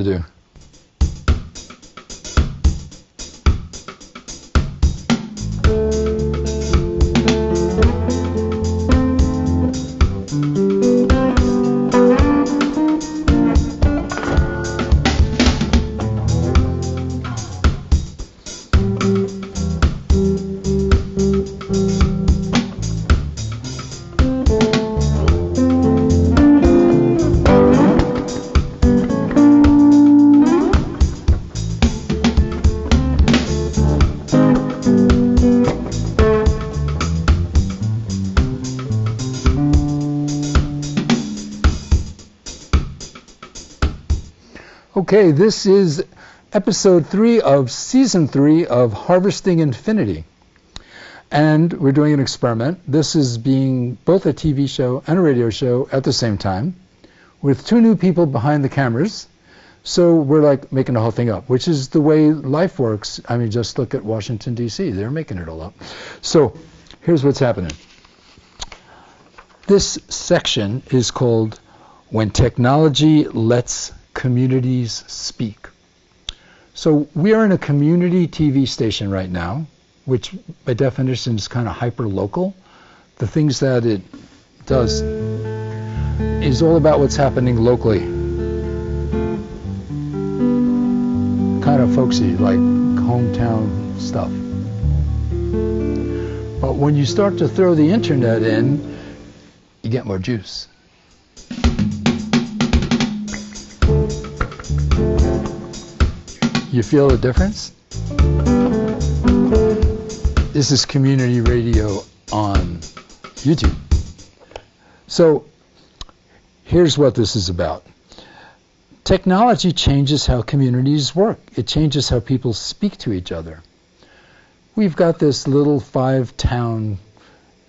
to do. Okay, this is episode 3 of season 3 of Harvesting Infinity. And we're doing an experiment. This is being both a TV show and a radio show at the same time with 2 new people behind the cameras. So we're like making the whole thing up, which is the way life works. I mean, just look at Washington, D.C. They're making it all up. So here's what's happening. This section is called When Technology Lets Communities Speak. So we are in a community TV station right now, which by definition is kind of hyper-local. The things that it does is all about what's happening locally. Kind of folksy, like hometown stuff. But when you start to throw the internet in, you get more juice. You feel the difference? This is community radio on YouTube. So here's what this is about. Technology changes how communities work. It changes how people speak to each other. We've got this little 5-town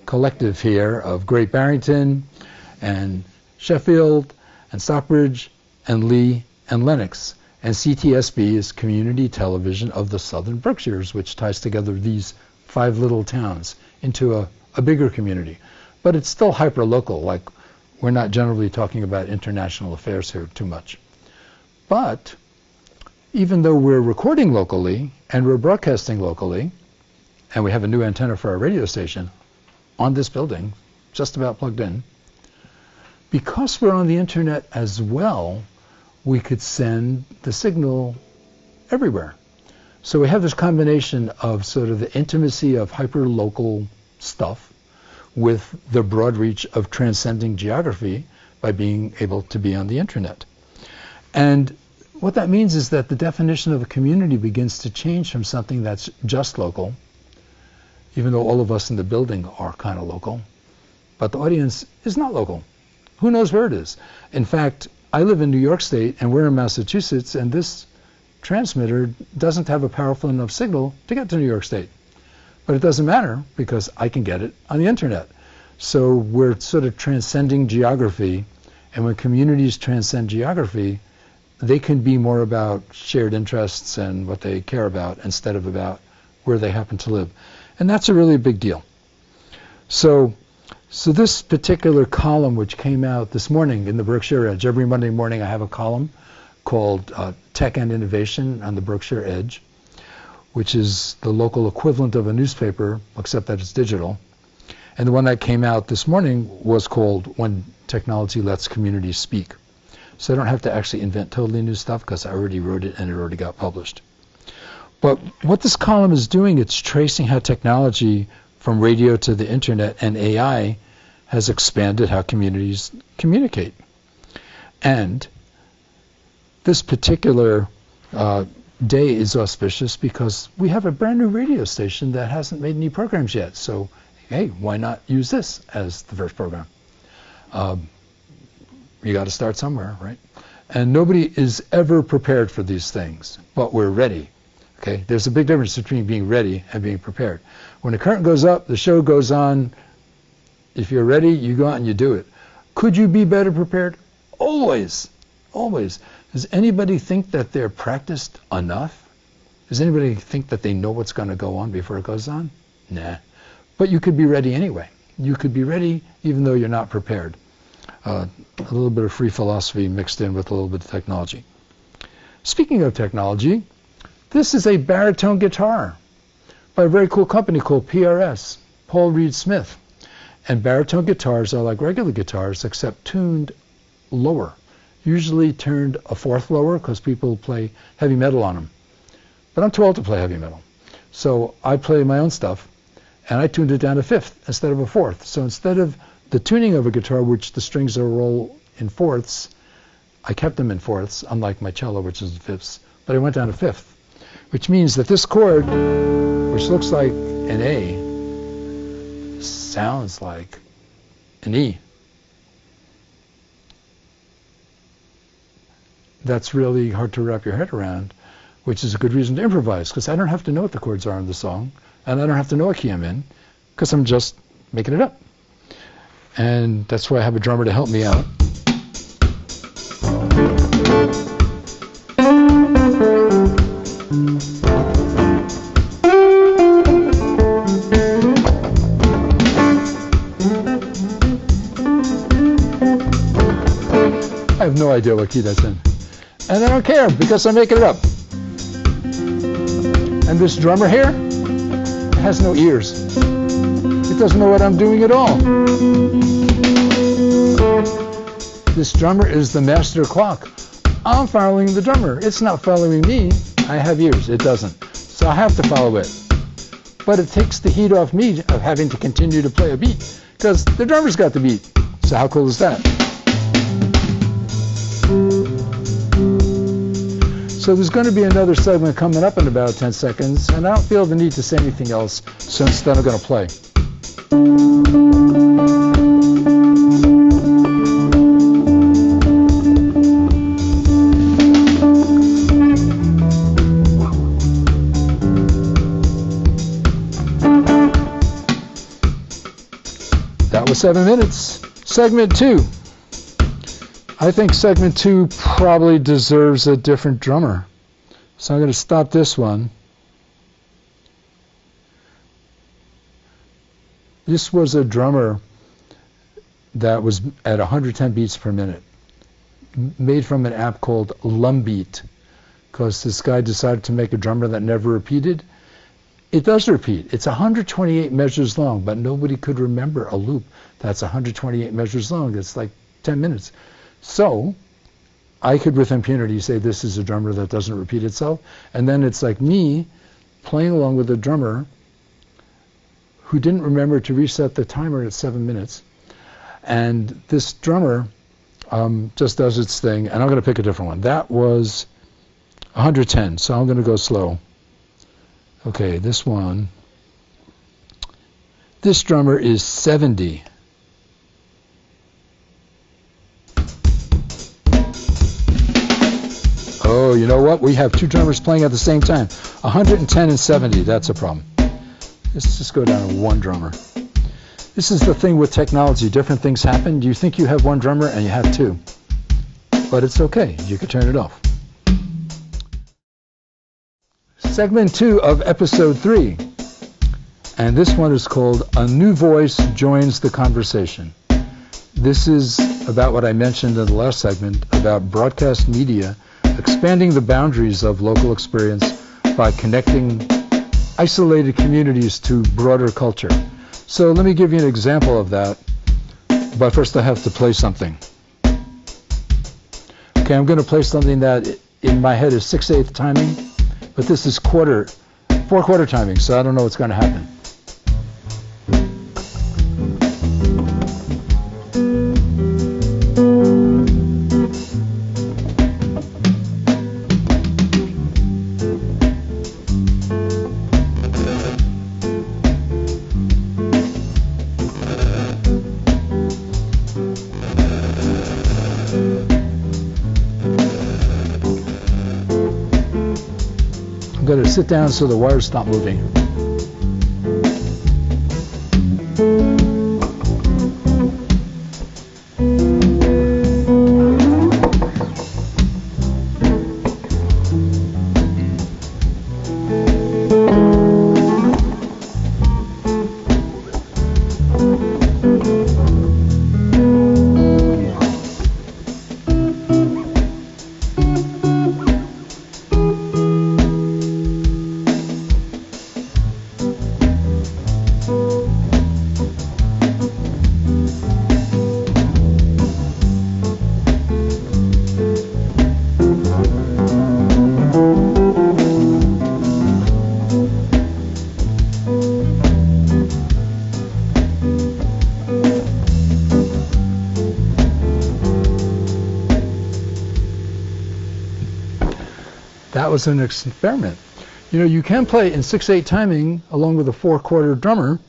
collective here of Great Barrington and Sheffield and Stockbridge and Lee and Lenox. And CTSB is Community Television of the Southern Berkshires, which ties together these 5 little towns into a bigger community. But it's still hyper-local, like we're not generally talking about international affairs here too much. But even though we're recording locally and we're broadcasting locally, and we have a new antenna for our radio station on this building, just about plugged in, because we're on the internet as well, we could send the signal everywhere. So we have this combination of sort of the intimacy of hyper-local stuff with the broad reach of transcending geography by being able to be on the internet. And what that means is that the definition of a community begins to change from something that's just local, even though all of us in the building are kind of local, but the audience is not local. Who knows where it is? In fact, I live in New York State and we're in Massachusetts, and this transmitter doesn't have a powerful enough signal to get to New York State. But it doesn't matter because I can get it on the internet. So we're sort of transcending geography, and when communities transcend geography, they can be more about shared interests and what they care about instead of about where they happen to live. And that's a really big deal. So this particular column, which came out this morning in the Berkshire Edge, every Monday morning I have a column called Tech and Innovation on the Berkshire Edge, which is the local equivalent of a newspaper, except that it's digital. And the one that came out this morning was called When Technology Lets Communities Speak. So I don't have to actually invent totally new stuff because I already wrote it and it already got published. But what this column is doing, it's tracing how technology from radio to the internet and AI has expanded how communities communicate. And this particular day is auspicious because we have a brand new radio station that hasn't made any programs yet. So, hey, why not use this as the first program? You got to start somewhere, right? And nobody is ever prepared for these things, but we're ready. Okay, there's a big difference between being ready and being prepared. When the curtain goes up, the show goes on. If you're ready, you go out and you do it. Could you be better prepared? Always, always. Does anybody think that they're practiced enough? Does anybody think that they know what's going to go on before it goes on? Nah. But you could be ready anyway. You could be ready even though you're not prepared. A little bit of free philosophy mixed in with a little bit of technology. Speaking of technology, this is a baritone guitar by a very cool company called PRS, Paul Reed Smith. And baritone guitars are like regular guitars except tuned lower, usually turned a fourth lower because people play heavy metal on them. But I'm too old to play heavy metal. So I play my own stuff, and I tuned it down to fifth instead of a fourth. So instead of the tuning of a guitar, which the strings are all in fourths, I kept them in fourths, unlike my cello, which is in fifths. But I went down to fifth, which means that this chord, which looks like an A, sounds like an E. That's really hard to wrap your head around, which is a good reason to improvise, because I don't have to know what the chords are in the song, and I don't have to know what key I'm in, because I'm just making it up. And that's why I have a drummer to help me out. I have no idea what key that's in. And I don't care because I'm making it up. And this drummer here has no ears. It doesn't know what I'm doing at all. This drummer is the master clock. I'm following the drummer. It's not following me. I have ears. It doesn't. So I have to follow it. But it takes the heat off me of having to continue to play a beat because the drummer's got the beat. So how cool is that? So there's going to be another segment coming up in about 10 seconds, and I don't feel the need to say anything else, so instead I'm going to play. That was 7 minutes. Segment 2. I think segment 2 probably deserves a different drummer. So I'm going to stop this one. This was a drummer that was at 110 beats per minute, made from an app called Lumbeat, because this guy decided to make a drummer that never repeated. It does repeat. It's 128 measures long, but nobody could remember a loop that's 128 measures long. It's like 10 minutes. So I could with impunity say this is a drummer that doesn't repeat itself, and then it's like me playing along with a drummer who didn't remember to reset the timer at 7 minutes, and this drummer just does its thing, and I'm going to pick a different one. That was 110, so I'm going to go slow. Okay, this one, this drummer is 70. Oh, you know what? We have two drummers playing at the same time. 110 and 70, that's a problem. Let's just go down to one drummer. This is the thing with technology. Different things happen. You think you have one drummer and you have two. But it's okay. You can turn it off. Segment 2 of episode 3. And this one is called A New Voice Joins the Conversation. This is about what I mentioned in the last segment about broadcast media expanding the boundaries of local experience by connecting isolated communities to broader culture. So let me give you an example of that, but first I have to play something. Okay, I'm going to play something that in my head is 6/8 timing, but this is 4/4 timing, so I don't know what's going to happen. I'm going to sit down so the wires stop moving. that was an experiment. You can play in 6/8 timing along with a 4/4 drummer,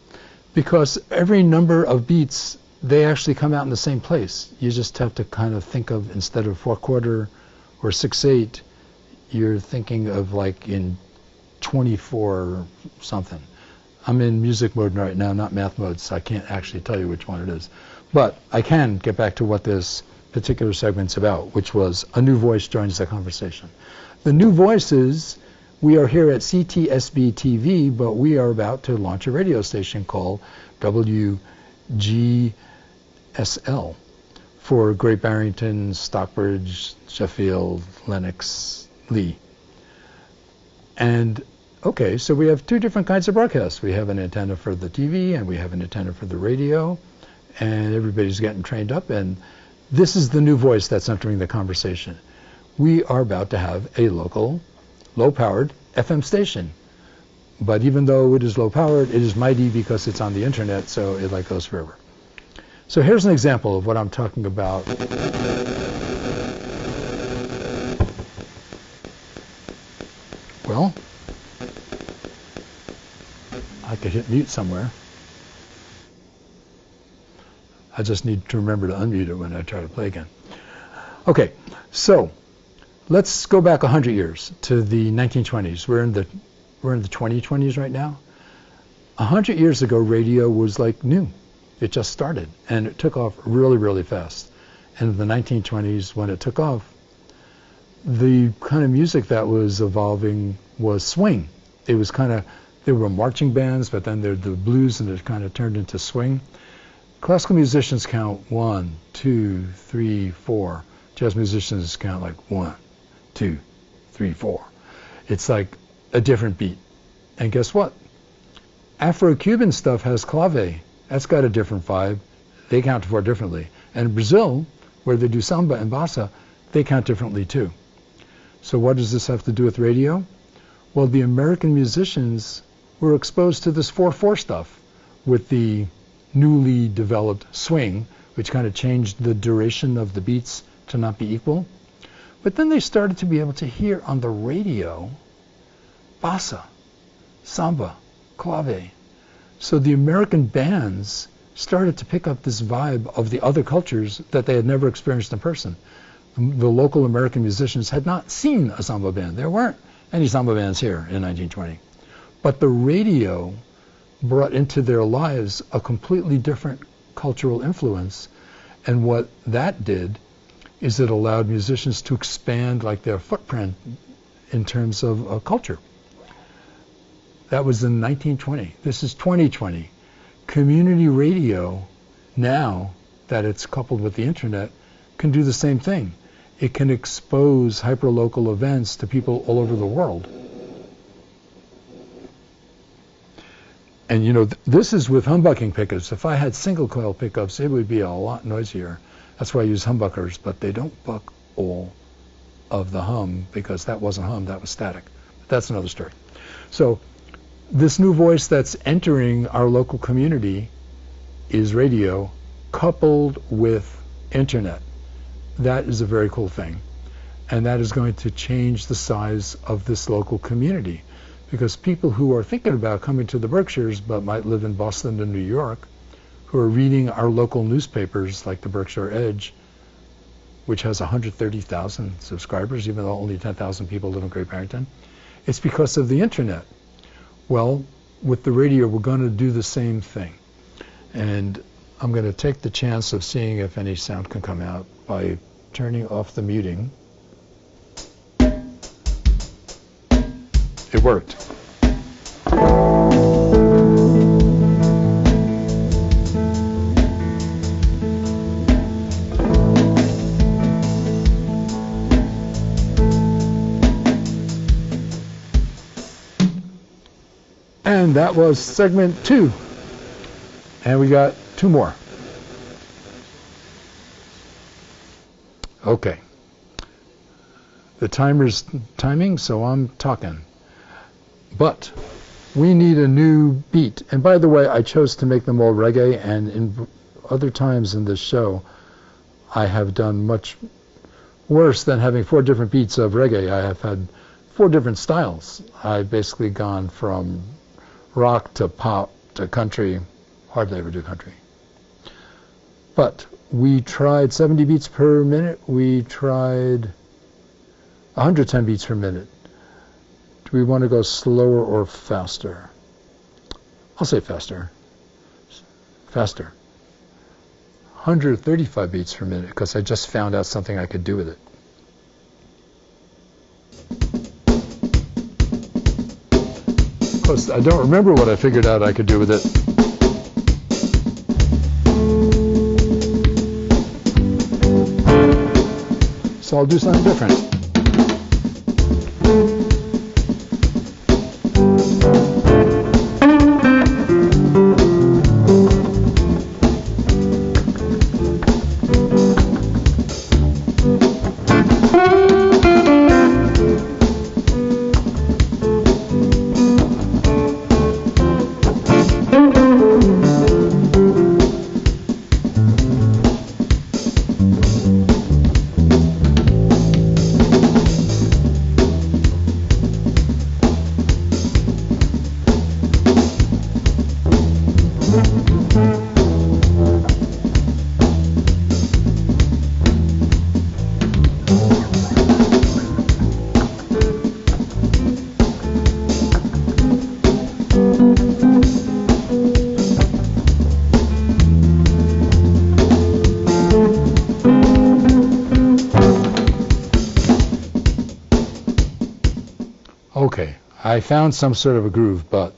because every number of beats, they actually come out in the same place. You just have to kind of think of, instead of 4/4 or 6/8, you're thinking of like in 24 something. I'm in music mode right now, not math mode, so I can't actually tell you which one it is. But I can get back to what this particular segment's about, which was a new voice joins the conversation. The new voices, we are here at CTSB TV, but we are about to launch a radio station called WGSL for Great Barrington, Stockbridge, Sheffield, Lenox, Lee. And okay, so we have two different kinds of broadcasts. We have an antenna for the TV and we have an antenna for the radio, and everybody's getting trained up, and this is the new voice that's entering the conversation. We are about to have a local, low-powered FM station. But even though it is low-powered, it is mighty because it's on the internet, so it like goes forever. So here's an example of what I'm talking about. Well, I could hit mute somewhere. I just need to remember to unmute it when I try to play again. Okay, so let's go back 100 years to the 1920s. We're in the 2020s right now. 100 years ago, radio was like new. It just started, and it took off really, really fast. And in the 1920s, when it took off, the kind of music that was evolving was swing. It was kind of, there were marching bands, but then there were the blues, and it kind of turned into swing. Classical musicians count 1, 2, 3, 4. Jazz musicians count like 1, 2, 3, 4. It's like a different beat. And guess what? Afro-Cuban stuff has clave. That's got a different vibe. They count to 4 differently. And in Brazil, where they do samba and bossa, they count differently too. So what does this have to do with radio? Well, the American musicians were exposed to this 4/4 stuff with the newly developed swing, which kind of changed the duration of the beats to not be equal. But then they started to be able to hear on the radio bossa, samba, clave. So the American bands started to pick up this vibe of the other cultures that they had never experienced in person. The local American musicians had not seen a samba band. There weren't any samba bands here in 1920. But the radio brought into their lives a completely different cultural influence. And what that did is it allowed musicians to expand like their footprint in terms of culture. That was in 1920. This is 2020. Community radio, now that it's coupled with the internet, can do the same thing. It can expose hyperlocal events to people all over the world. And this is with humbucking pickups. If I had single coil pickups, it would be a lot noisier. That's why I use humbuckers, but they don't buck all of the hum, because that wasn't hum, that was static. But that's another story. So this new voice that's entering our local community is radio coupled with internet. That is a very cool thing. And that is going to change the size of this local community, because people who are thinking about coming to the Berkshires but might live in Boston and New York, who are reading our local newspapers like the Berkshire Edge, which has 130,000 subscribers, even though only 10,000 people live in Great Barrington, it's because of the internet. Well, with the radio, we're going to do the same thing. And I'm going to take the chance of seeing if any sound can come out by turning off the muting. It worked. And that was segment 2. And we got 2 more. Okay. The timer's timing, so I'm talking. But we need a new beat. And by the way, I chose to make them all reggae, and in other times in this show, I have done much worse than having 4 different beats of reggae. I have had 4 different styles. I've basically gone from rock to pop to country. Hardly ever do country. But we tried 70 beats per minute. We tried 110 beats per minute. Do we want to go slower or faster? I'll say faster. Faster. 135 beats per minute, because I just found out something I could do with it. Of course, I don't remember what I figured out I could do with it. So I'll do something different. Okay, I found some sort of a groove, but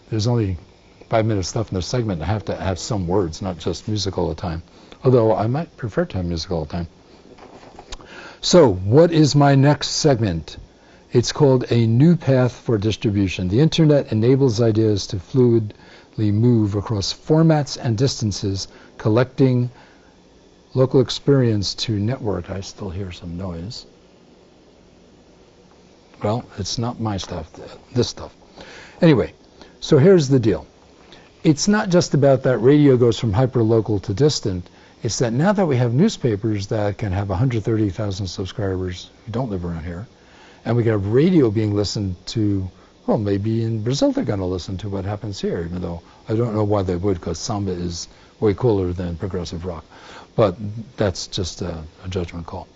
there's only 5 minutes left in the segment. I have to have some words, not just music all the time. Although I might prefer to have music all the time. So, what is my next segment? It's called A New Path for Distribution. The Internet enables ideas to fluidly move across formats and distances, collecting local experience to network. I still hear some noise. Well, it's not my stuff, this stuff. Anyway, so here's the deal. It's not just about that radio goes from hyper-local to distant. It's that now that we have newspapers that can have 130,000 subscribers who don't live around here, and we can have radio being listened to, well, maybe in Brazil they're going to listen to what happens here, even though I don't know why they would, because samba is way cooler than progressive rock. But that's just a judgment call.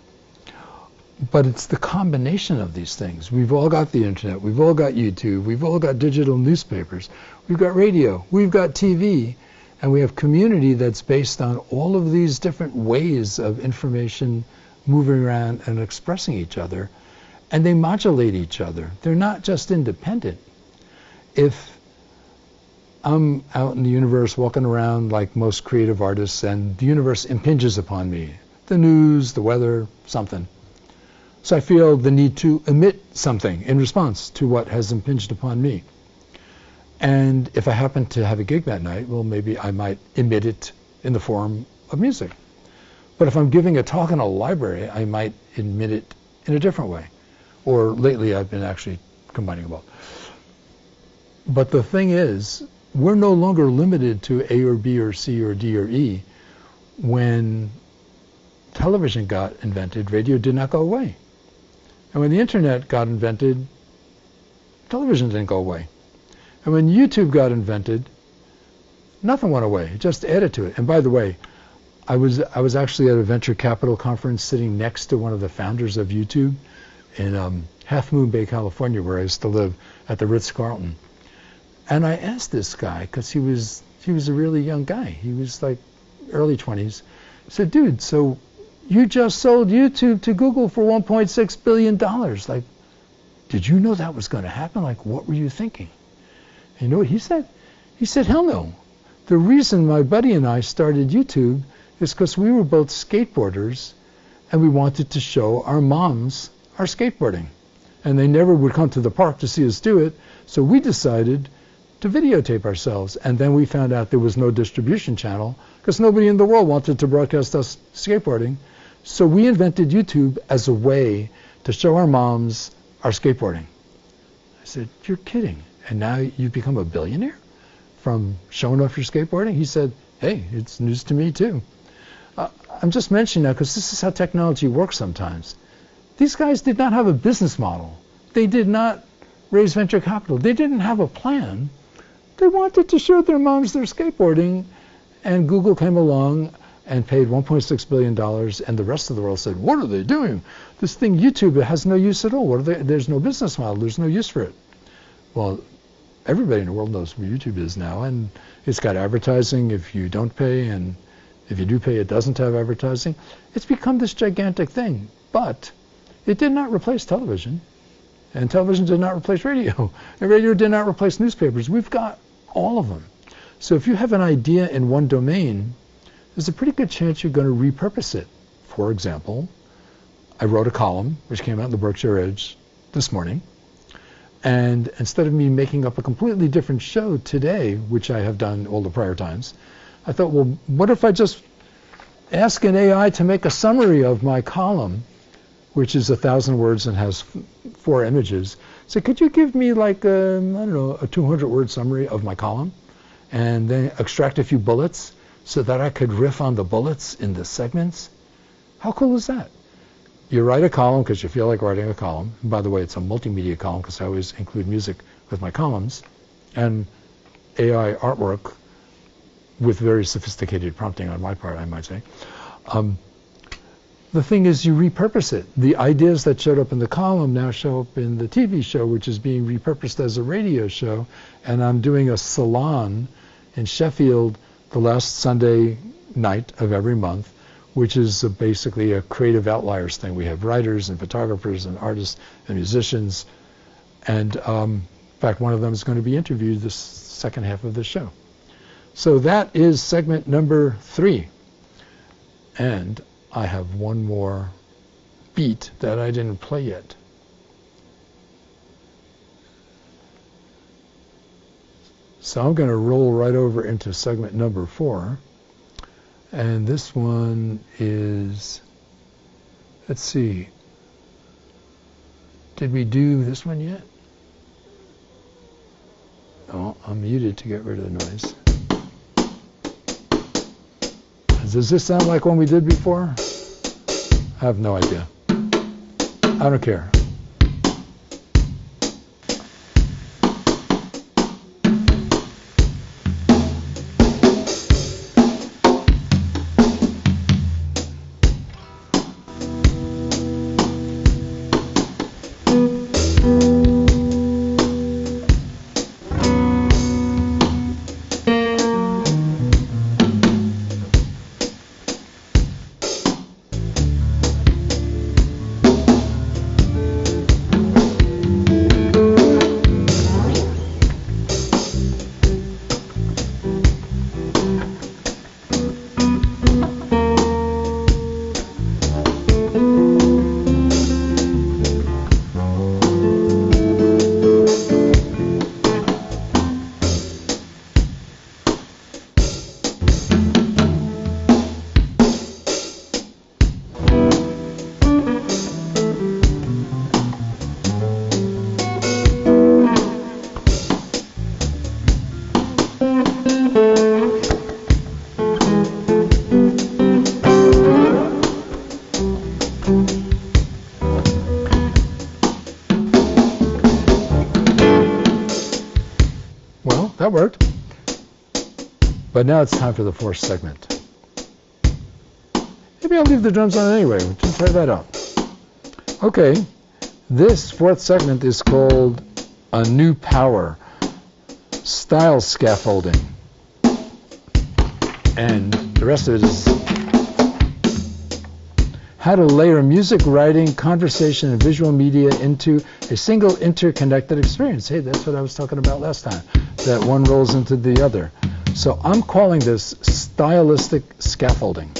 But it's the combination of these things. We've all got the internet, we've all got YouTube, we've all got digital newspapers, we've got radio, we've got TV, and we have community that's based on all of these different ways of information moving around and expressing each other, and they modulate each other. They're not just independent. If I'm out in the universe walking around like most creative artists, and the universe impinges upon me, the news, the weather, something, so I feel the need to emit something in response to what has impinged upon me. And if I happen to have a gig that night, well, maybe I might emit it in the form of music. But if I'm giving a talk in a library, I might emit it in a different way. Or lately, I've been actually combining both. But the thing is, we're no longer limited to A or B or C or D or E. When television got invented, radio did not go away. And when the internet got invented, television didn't go away. And when YouTube got invented, nothing went away. It just added to it. And by the way, I was actually at a venture capital conference sitting next to one of the founders of YouTube in Half Moon Bay, California, where I used to live, at the Ritz-Carlton. And I asked this guy, because he was a really young guy. He was like early 20s. I said, dude, so you just sold YouTube to Google for $1.6 billion. Like, did you know that was going to happen? Like, what were you thinking? And you know what he said? He said, hell no. The reason my buddy and I started YouTube is because we were both skateboarders, and we wanted to show our moms our skateboarding. And they never would come to the park to see us do it, so we decided to videotape ourselves. And then we found out there was no distribution channel, because nobody in the world wanted to broadcast us skateboarding. So we invented YouTube as a way to show our moms our skateboarding. I said, you're kidding. And now you've become a billionaire from showing off your skateboarding? He said, hey, it's news to me too. I'm just mentioning that because this is how technology works sometimes. These guys did not have a business model. they did not raise venture capital. They didn't have a plan. They wanted to show their moms their skateboarding, and Google came along and paid $1.6 billion, and the rest of the world said, what are they doing? This thing, YouTube, it has no use at all. There's no business model. There's no use for it. Well, everybody in the world knows what YouTube is now, and it's got advertising if you don't pay, and if you do pay, it doesn't have advertising. It's become this gigantic thing, but it did not replace television, and television did not replace radio, and radio did not replace newspapers. We've got all of them. So if you have an idea in one domain, there's a pretty good chance you're going to repurpose it. For example, I wrote a column, which came out in the Berkshire Edge this morning, and instead of me making up a completely different show today, which I have done all the prior times, I thought, well, what if I just ask an AI to make a summary of my column, which is 1,000 words and has 4 images. So could you give me like a 200-word summary of my column, and then extract a few bullets so that I could riff on the bullets in the segments? How cool is that? You write a column because you feel like writing a column. And by the way, it's a multimedia column because I always include music with my columns, and AI artwork with very sophisticated prompting on my part, I might say. The thing is, you repurpose it. The ideas that showed up in the column now show up in the TV show, which is being repurposed as a radio show. And I'm doing a salon in Sheffield the last Sunday night of every month, which is basically a creative outliers thing. We have writers and photographers and artists and musicians. And in fact, one of them is going to be interviewed this second half of the show. So that is segment number 3. And I have one more beat that I didn't play yet. So I'm going to roll right over into segment number 4. And this one is, let's see, did we do this one yet? Oh, I'm muted to get rid of the noise. Does this sound like one we did before? I have no idea. I don't care. That worked. But now it's time for the 4th segment. Maybe I'll leave the drums on anyway. We can try that out. Okay, this 4th segment is called A New Power, Style Scaffolding. And the rest of it is how to layer music, writing, conversation, and visual media into a single interconnected experience. Hey, that's what I was talking about last time, that one rolls into the other. So I'm calling this stylistic scaffolding.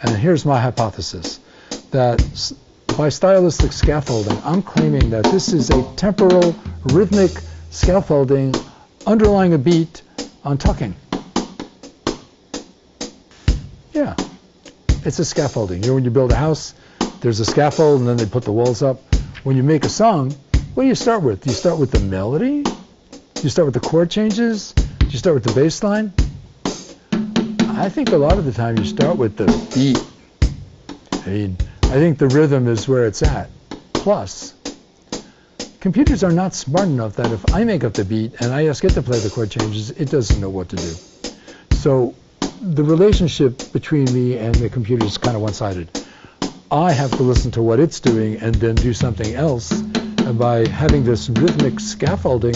And here's my hypothesis, that by stylistic scaffolding, I'm claiming that this is a temporal, rhythmic scaffolding underlying a beat on talking. Yeah. It's a scaffolding. You know, when you build a house, there's a scaffold and then they put the walls up. When you make a song, what do you start with? Do you start with the melody? Do you start with the chord changes? Do you start with the bass line? I think a lot of the time you start with the beat. I mean, I think the rhythm is where it's at. Plus, computers are not smart enough that if I make up the beat and I ask it to play the chord changes, it doesn't know what to do. So the relationship between me and the computer is kind of one-sided. I have to listen to what it's doing and then do something else. And by having this rhythmic scaffolding,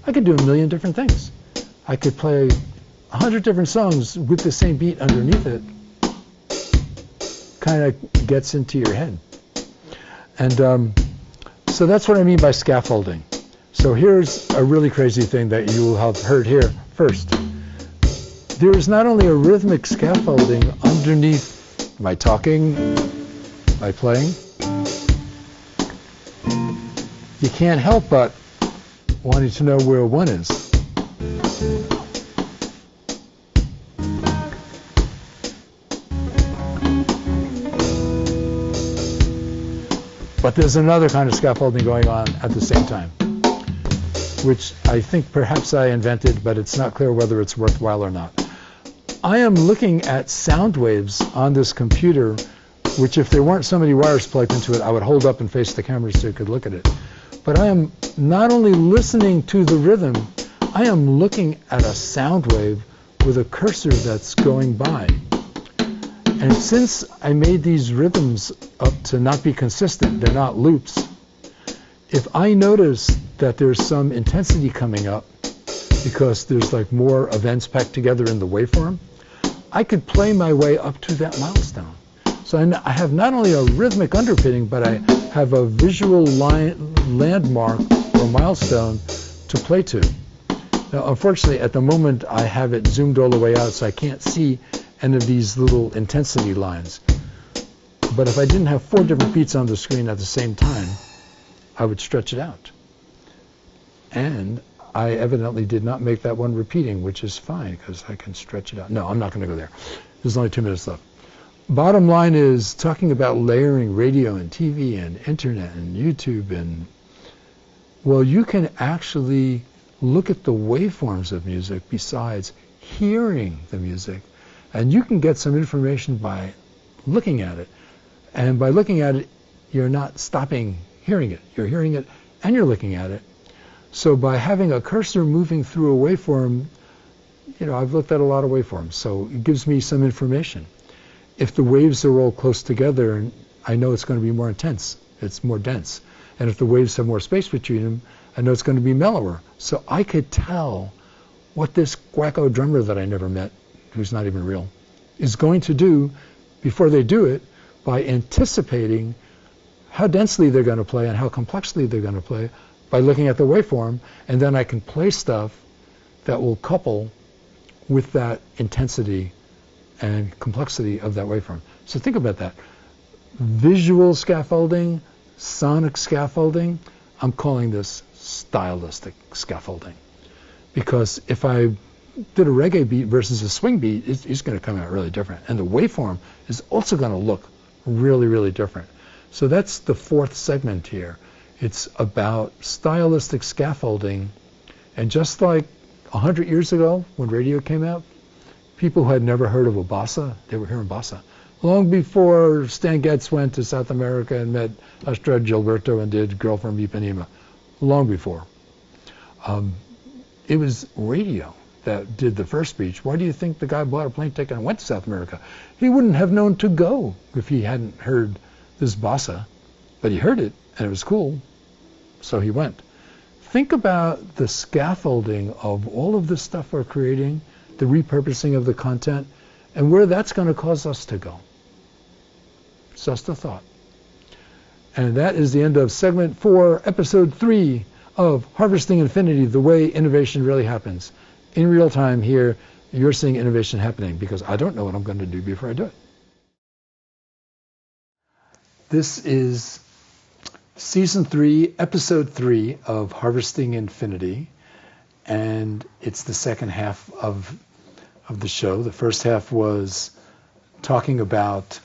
I could do a million different things. I could play 100 different songs with the same beat underneath it. Kind of gets into your head. And so that's what I mean by scaffolding. So here's a really crazy thing that you will have heard here first. There is not only a rhythmic scaffolding underneath my talking, my playing. You can't help but wanting to know where one is. But there's another kind of scaffolding going on at the same time, which I think perhaps I invented, but it's not clear whether it's worthwhile or not. I am looking at sound waves on this computer, which if there weren't so many wires plugged into it, I would hold up and face the camera so you could look at it. But I am not only listening to the rhythm, I am looking at a sound wave with a cursor that's going by. And since I made these rhythms up to not be consistent, they're not loops, if I notice that there's some intensity coming up because there's like more events packed together in the waveform, I could play my way up to that milestone. So I have not only a rhythmic underpinning, but I have a visual landmark or milestone to play to. Now, unfortunately, at the moment, I have it zoomed all the way out, so I can't see any of these little intensity lines. But if I didn't have 4 different beats on the screen at the same time, I would stretch it out. And I evidently did not make that one repeating, which is fine, because I can stretch it out. No, I'm not going to go there. There's only 2 minutes left. Bottom line is talking about layering radio and TV and internet and YouTube and, well, you can actually look at the waveforms of music besides hearing the music. And you can get some information by looking at it. And by looking at it, you're not stopping hearing it. You're hearing it and you're looking at it. So by having a cursor moving through a waveform, you know, I've looked at a lot of waveforms, so it gives me some information. If the waves are all close together, I know it's going to be more intense. It's more dense. And if the waves have more space between them, I know it's going to be mellower. So I could tell what this wacko drummer that I never met, who's not even real, is going to do before they do it by anticipating how densely they're going to play and how complexly they're going to play by looking at the waveform, and then I can play stuff that will couple with that intensity and complexity of that waveform. So think about that. Visual scaffolding, sonic scaffolding, I'm calling this stylistic scaffolding. Because if I did a reggae beat versus a swing beat, it's going to come out really different. And the waveform is also going to look really, really different. So that's the 4th segment here. It's about stylistic scaffolding. And just like 100 years ago when radio came out, people who had never heard of a bossa, they were hearing bossa. Long before Stan Getz went to South America and met Astrud Gilberto and did Girl from Ipanema. Long before. It was radio that did the first speech. Why do you think the guy bought a plane ticket and went to South America? He wouldn't have known to go if he hadn't heard this bossa. But he heard it, and it was cool, so he went. Think about the scaffolding of all of this stuff we're creating, the repurposing of the content, and where that's going to cause us to go. It's just a thought. And that is the end of segment 4, episode 3 of Harvesting Infinity, the way innovation really happens. In real time here, you're seeing innovation happening because I don't know what I'm going to do before I do it. This is season 3, episode 3 of Harvesting Infinity, and it's the second half of the show. The first half was talking about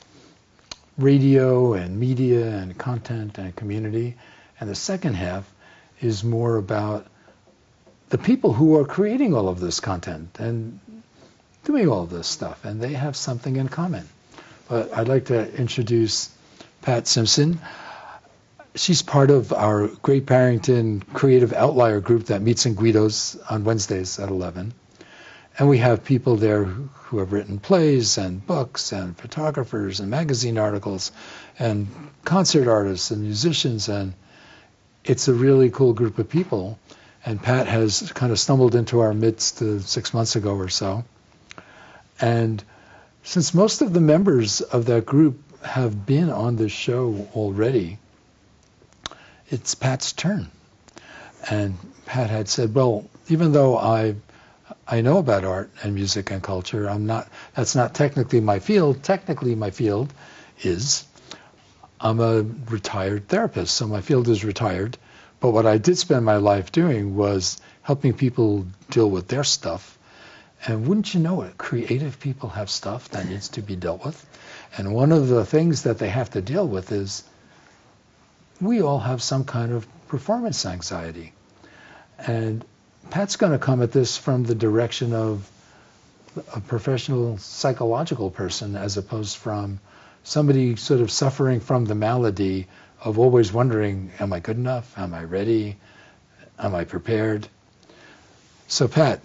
radio and media and content and community, and the second half is more about the people who are creating all of this content and doing all of this stuff, and they have something in common. But I'd like to introduce Pat Simpson. she's part of our Great Barrington Creative Outlier group that meets in Guido's on Wednesdays at 11. And we have people there who have written plays and books and photographers and magazine articles and concert artists and musicians. And it's a really cool group of people. And Pat has kind of stumbled into our midst 6 months ago or so. And since most of the members of that group have been on the show already, it's Pat's turn. And Pat had said, well, even though I know about art and music and culture, that's not technically my field. Technically my field I'm a retired therapist, so my field is retired. But what I did spend my life doing was helping people deal with their stuff. And wouldn't you know it, creative people have stuff that needs to be dealt with. And one of the things that they have to deal with is we all have some kind of performance anxiety. And Pat's going to come at this from the direction of a professional psychological person as opposed from somebody sort of suffering from the malady of always wondering, am I good enough? Am I ready? Am I prepared? So Pat,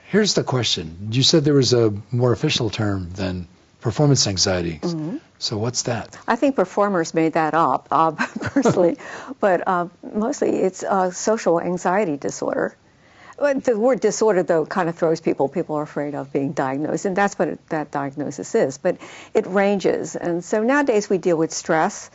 here's the question. You said there was a more official term than performance anxiety. Mm-hmm. So what's that? I think performers made that up, personally, but mostly it's a social anxiety disorder. The word disorder, though, kind of throws people. People are afraid of being diagnosed, and that's what that diagnosis is. But it ranges, and so nowadays we deal with stress,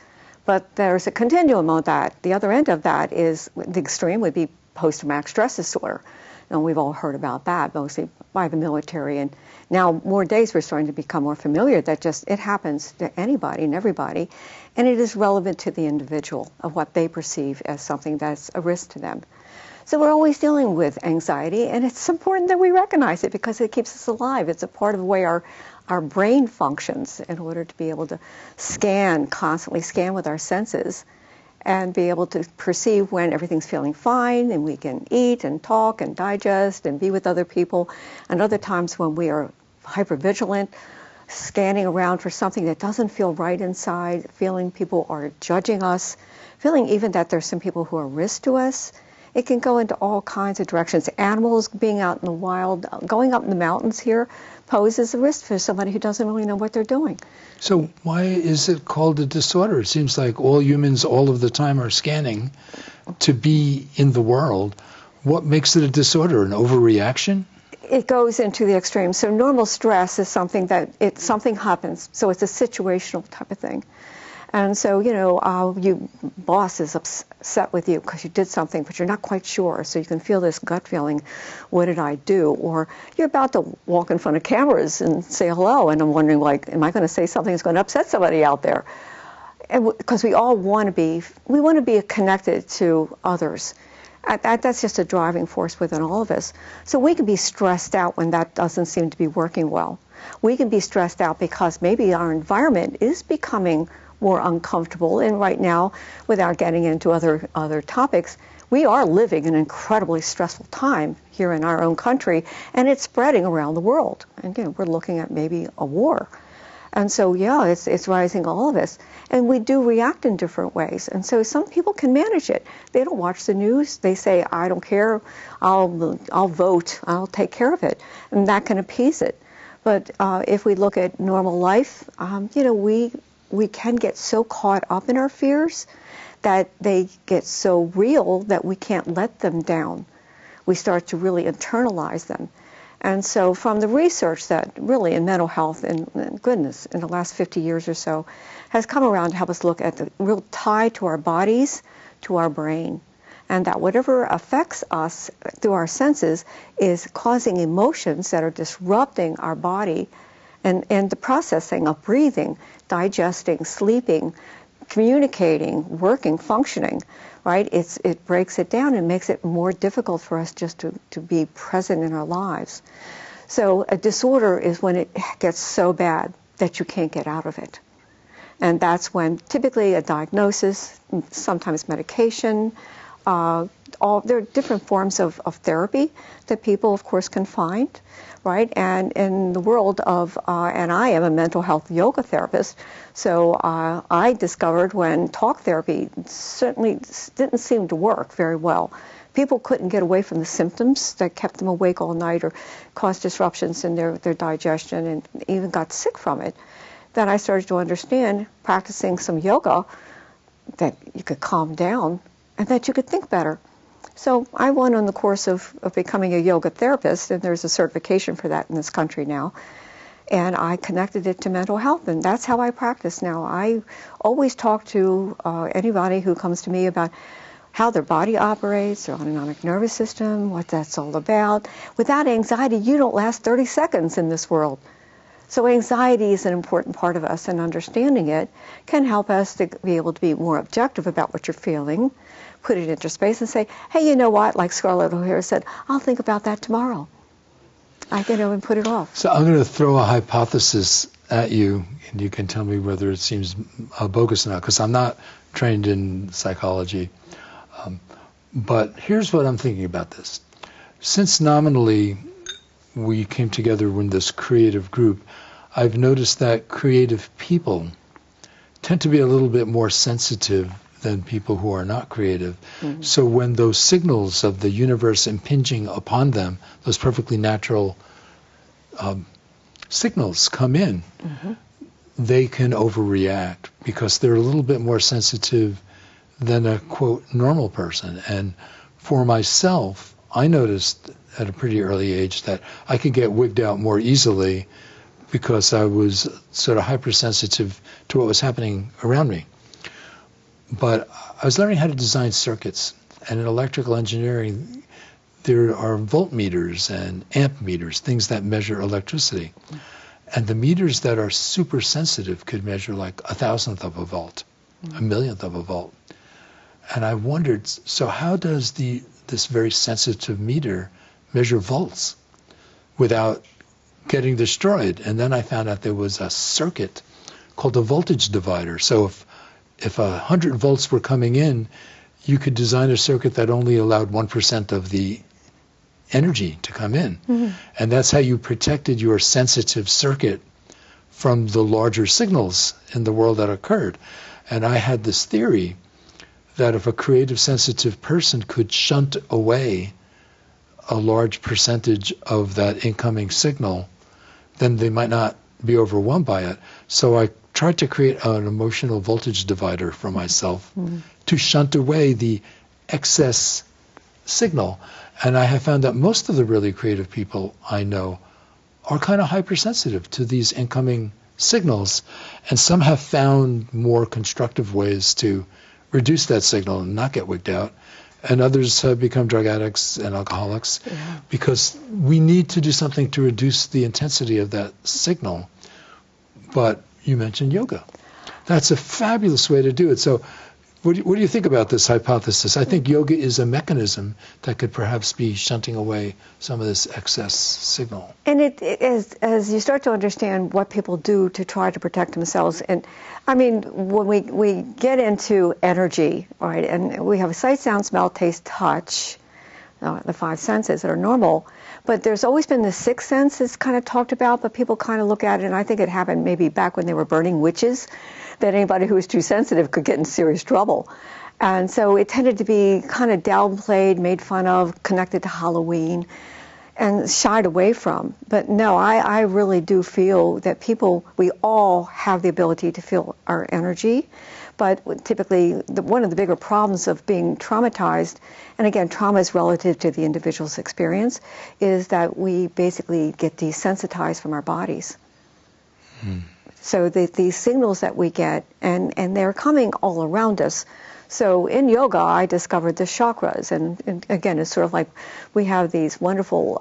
but there's a continuum of that. The other end of that is, the extreme would be post-traumatic stress disorder. And we've all heard about that, mostly by the military. And now, more days, we're starting to become more familiar that it happens to anybody and everybody. And it is relevant to the individual of what they perceive as something that's a risk to them. So we're always dealing with anxiety, and it's important that we recognize it because it keeps us alive. It's a part of the way our brain functions in order to be able to constantly scan with our senses, and be able to perceive when everything's feeling fine and we can eat and talk and digest and be with other people, and other times when we are hypervigilant, scanning around for something that doesn't feel right inside, feeling people are judging us, feeling even that there's some people who are risk to us. It can go into all kinds of directions. Animals being out in the wild, going up in the mountains here, poses a risk for somebody who doesn't really know what they're doing. So why is it called a disorder? It seems like all humans all of the time are scanning to be in the world. What makes it a disorder? An overreaction? It goes into the extreme. So normal stress is something something happens. So it's a situational type of thing. And so, your boss is upset with you because you did something, but you're not quite sure. So you can feel this gut feeling, what did I do? Or you're about to walk in front of cameras and say hello, and I'm wondering, am I going to say something that's going to upset somebody out there? Because we all want to be connected to others. That's just a driving force within all of us. So we can be stressed out when that doesn't seem to be working well. We can be stressed out because maybe our environment is becoming more uncomfortable. And right now, without getting into other topics, we are living an incredibly stressful time here in our own country, and it's spreading around the world. And we're looking at maybe a war. And so, it's rising all of us. And we do react in different ways. And so some people can manage it. They don't watch the news. They say, I don't care. I'll vote. I'll take care of it. And that can appease it. But if we look at normal life, we can get so caught up in our fears that they get so real that we can't let them down. We start to really internalize them. And so from the research that really in mental health, and goodness, in the last 50 years or so, has come around to help us look at the real tie to our bodies, to our brain, and that whatever affects us through our senses is causing emotions that are disrupting our body and the processing of breathing, digesting, sleeping, communicating, working, functioning, right? It breaks it down and makes it more difficult for us just to be present in our lives. So a disorder is when it gets so bad that you can't get out of it. And that's when typically a diagnosis, sometimes medication, there are different forms of therapy that people, of course, can find, right? And in the world of, and I am a mental health yoga therapist, so I discovered when talk therapy certainly didn't seem to work very well. People couldn't get away from the symptoms that kept them awake all night or caused disruptions in their digestion and even got sick from it. Then I started to understand, practicing some yoga, that you could calm down and that you could think better. So I went on the course of becoming a yoga therapist, and there's a certification for that in this country now. And I connected it to mental health, and that's how I practice now. I always talk to anybody who comes to me about how their body operates, their autonomic nervous system, what that's all about. Without anxiety, you don't last 30 seconds in this world. So anxiety is an important part of us, and understanding it can help us to be able to be more objective about what you're feeling, put it into space and say, hey, you know what, like Scarlett O'Hara said, I'll think about that tomorrow. And put it off. So I'm going to throw a hypothesis at you, and you can tell me whether it seems bogus or not, because I'm not trained in psychology. But here's what I'm thinking about this. Since nominally we came together in this creative group, I've noticed that creative people tend to be a little bit more sensitive than people who are not creative. Mm-hmm. So when those signals of the universe impinging upon them, those perfectly natural signals come in, mm-hmm. they can overreact because they're a little bit more sensitive than a, quote, normal person. And for myself, I noticed at a pretty early age that I could get wigged out more easily because I was sort of hypersensitive to what was happening around me. But I was learning how to design circuits, and in electrical engineering, there are voltmeters and amp meters, things that measure electricity. And the meters that are super sensitive could measure like 1,000th of a volt, a millionth of a volt. And I wondered, so how does this very sensitive meter measure volts without getting destroyed? And then I found out there was a circuit called a voltage divider. So if 100 volts were coming in, you could design a circuit that only allowed 1% of the energy to come in. Mm-hmm. And that's how you protected your sensitive circuit from the larger signals in the world that occurred. And I had this theory that if a creative, sensitive person could shunt away a large percentage of that incoming signal, then they might not be overwhelmed by it. So I tried to create an emotional voltage divider for myself mm-hmm. to shunt away the excess signal. And I have found that most of the really creative people I know are kind of hypersensitive to these incoming signals, and some have found more constructive ways to reduce that signal and not get wigged out. And others have become drug addicts and alcoholics because we need to do something to reduce the intensity of that signal. But you mentioned yoga. That's a fabulous way to do it. So what do you think about this hypothesis? I think yoga is a mechanism that could perhaps be shunting away some of this excess signal. And it is, as you start to understand what people do to try to protect themselves. And I mean, when we get into energy, right, and we have sight, sound, smell, taste, touch, the five senses that are normal, but there's always been the sixth sense that's kind of talked about, but people kind of look at it, and I think it happened maybe back when they were burning witches, that anybody who was too sensitive could get in serious trouble. And so it tended to be kind of downplayed, made fun of, connected to Halloween, and shied away from. But no, I really do feel that we all have the ability to feel our energy. But typically, one of the bigger problems of being traumatized, and again, trauma is relative to the individual's experience, is that we basically get desensitized from our bodies. So these signals that we get, and they're coming all around us. So in yoga, I discovered the chakras, and again, it's sort of like we have these wonderful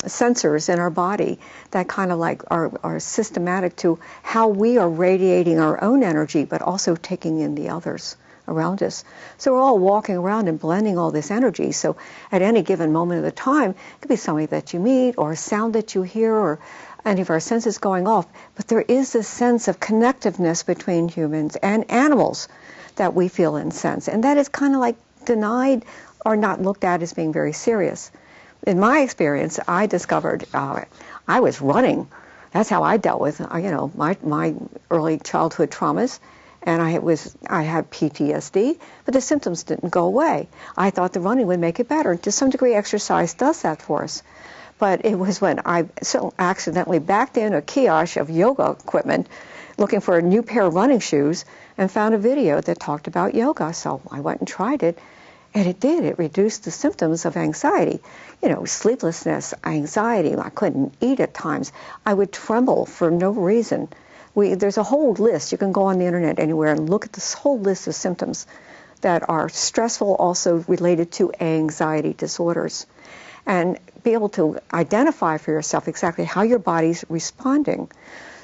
sensors in our body that kind of like are systematic to how we are radiating our own energy, but also taking in the others around us. So we're all walking around and blending all this energy. So at any given moment of the time, it could be somebody that you meet, or a sound that you hear, or any of our senses going off. But there is this sense of connectiveness between humans and animals that we feel and sense. And that is kind of like denied or not looked at as being very serious. In my experience, I discovered I was running. That's how I dealt with, my early childhood traumas. And I had PTSD, but the symptoms didn't go away. I thought the running would make it better. To some degree, exercise does that for us. But it was when I so accidentally backed in a kiosk of yoga equipment looking for a new pair of running shoes and found a video that talked about yoga. So I went and tried it, and it did. It reduced the symptoms of anxiety. Sleeplessness, anxiety. I couldn't eat at times. I would tremble for no reason. There's a whole list. You can go on the internet anywhere and look at this whole list of symptoms that are stressful, also related to anxiety disorders, and be able to identify for yourself exactly how your body's responding.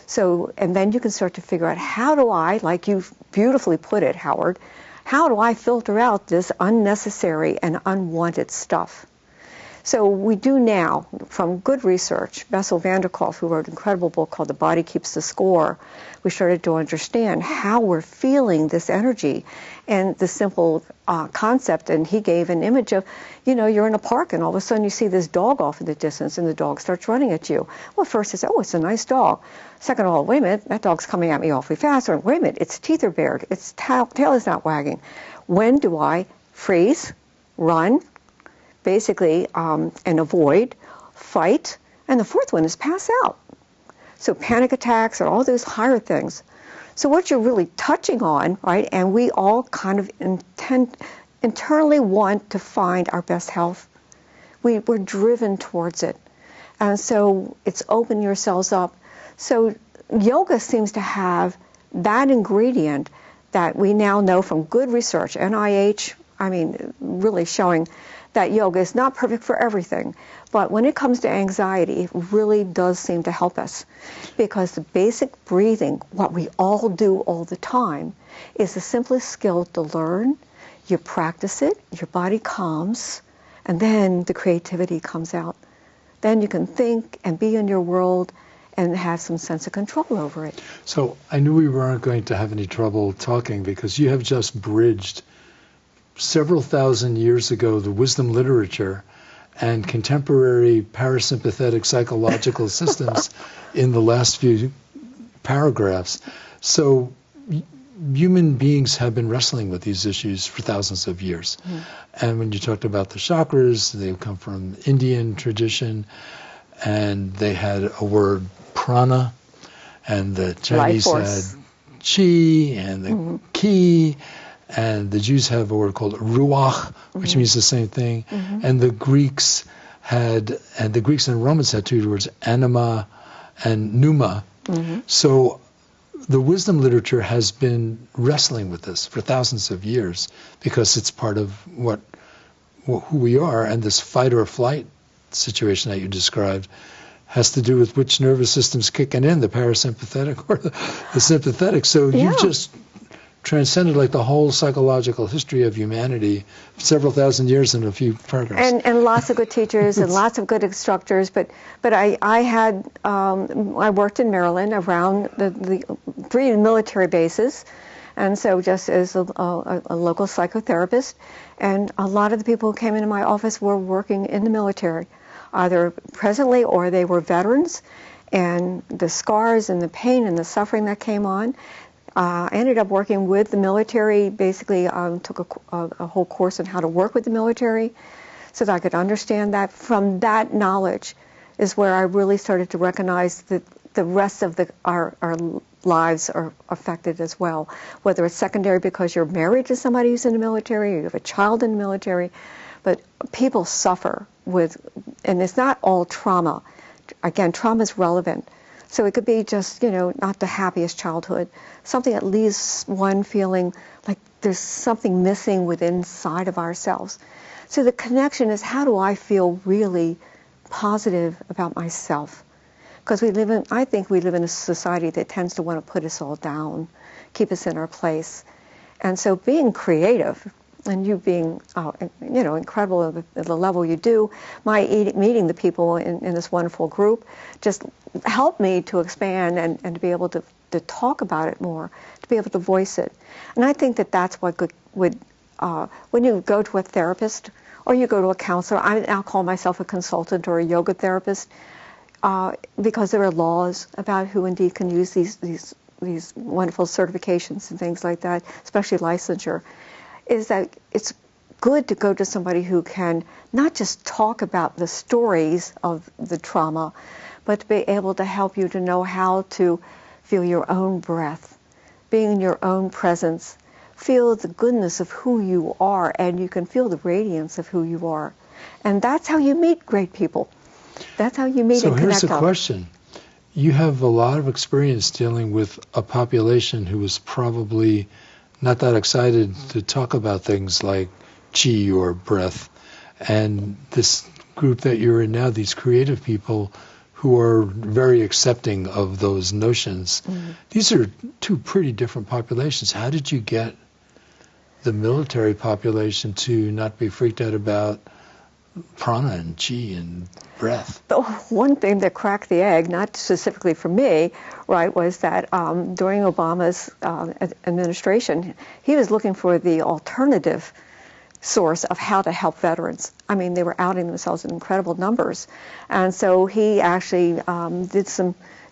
So, and then you can start to figure out, how do I, like you beautifully put it, Howard, how do I filter out this unnecessary and unwanted stuff? So we do now, from good research, Bessel van der Kolk, who wrote an incredible book called The Body Keeps the Score, we started to understand how we're feeling this energy and the simple concept. And he gave an image of, you're in a park and all of a sudden you see this dog off in the distance and the dog starts running at you. Well, first it's, oh, it's a nice dog. Second of all, wait a minute, that dog's coming at me awfully fast. Or wait a minute, its teeth are bared, its tail is not wagging. When do I freeze, run, basically, and avoid, fight, and the fourth one is pass out. So panic attacks are all those higher things. So what you're really touching on, right, and we all kind of internally want to find our best health. We're driven towards it. And so it's open yourselves up. So yoga seems to have that ingredient that we now know from good research, NIH, really showing that yoga is not perfect for everything, but when it comes to anxiety, it really does seem to help us, because the basic breathing, what we all do all the time, is the simplest skill to learn. You practice it, your body calms, and then the creativity comes out. Then you can think and be in your world and have some sense of control over it. So I knew we weren't going to have any trouble talking, because you have just bridged several thousand years ago the wisdom literature and contemporary parasympathetic psychological systems in the last few paragraphs. So human beings have been wrestling with these issues for thousands of years. Mm. And when you talked about the chakras, they come from Indian tradition, and they had a word prana, and the Chinese had chi and the ki. And the Jews have a word called ruach, which means the same thing. Mm-hmm. And the Greeks and Romans had two words, anima and pneuma. Mm-hmm. So the wisdom literature has been wrestling with this for thousands of years, because it's part of who we are. And this fight or flight situation that you described has to do with which nervous system's kicking in, the parasympathetic or the sympathetic. So yeah. You've just transcended like the whole psychological history of humanity, several thousand years in a few paragraphs. And lots of good teachers and lots of good instructors. But I worked in Maryland around the 3 military bases, and so just as a local psychotherapist. And a lot of the people who came into my office were working in the military, either presently or they were veterans. And the scars and the pain and the suffering that came on, I ended up working with the military, basically took a whole course on how to work with the military so that I could understand that. From that knowledge is where I really started to recognize that the rest of our lives are affected as well, whether it's secondary because you're married to somebody who's in the military, or you have a child in the military, but people suffer with, and it's not all trauma. Again, trauma is relevant. So it could be just, not the happiest childhood, something that leaves one feeling like there's something missing within inside of ourselves. So the connection is, how do I feel really positive about myself? Because I think we live in a society that tends to want to put us all down, keep us in our place. And so being creative, and you being, incredible at the level you do, meeting the people in this wonderful group just helped me to expand and to be able to talk about it more, to be able to voice it. And I think that that's what would when you go to a therapist or you go to a counselor, I now call myself a consultant or a yoga therapist, because there are laws about who indeed can use these wonderful certifications and things like that, especially licensure, is that it's good to go to somebody who can not just talk about the stories of the trauma, but to be able to help you to know how to feel your own breath, being in your own presence, feel the goodness of who you are, and you can feel the radiance of who you are. And that's how you meet great people. That's how you meet and connect. So here's the question. You have a lot of experience dealing with a population who is probably not that excited to talk about things like chi or breath. And this group that you're in now, these creative people who are very accepting of those notions, these are two pretty different populations. How did you get the military population to not be freaked out about prana and chi and breath? The one thing that cracked the egg, not specifically for me, right, was that during Obama's administration, he was looking for the alternative source of how to help veterans. I mean, they were outing themselves in incredible numbers. And so he actually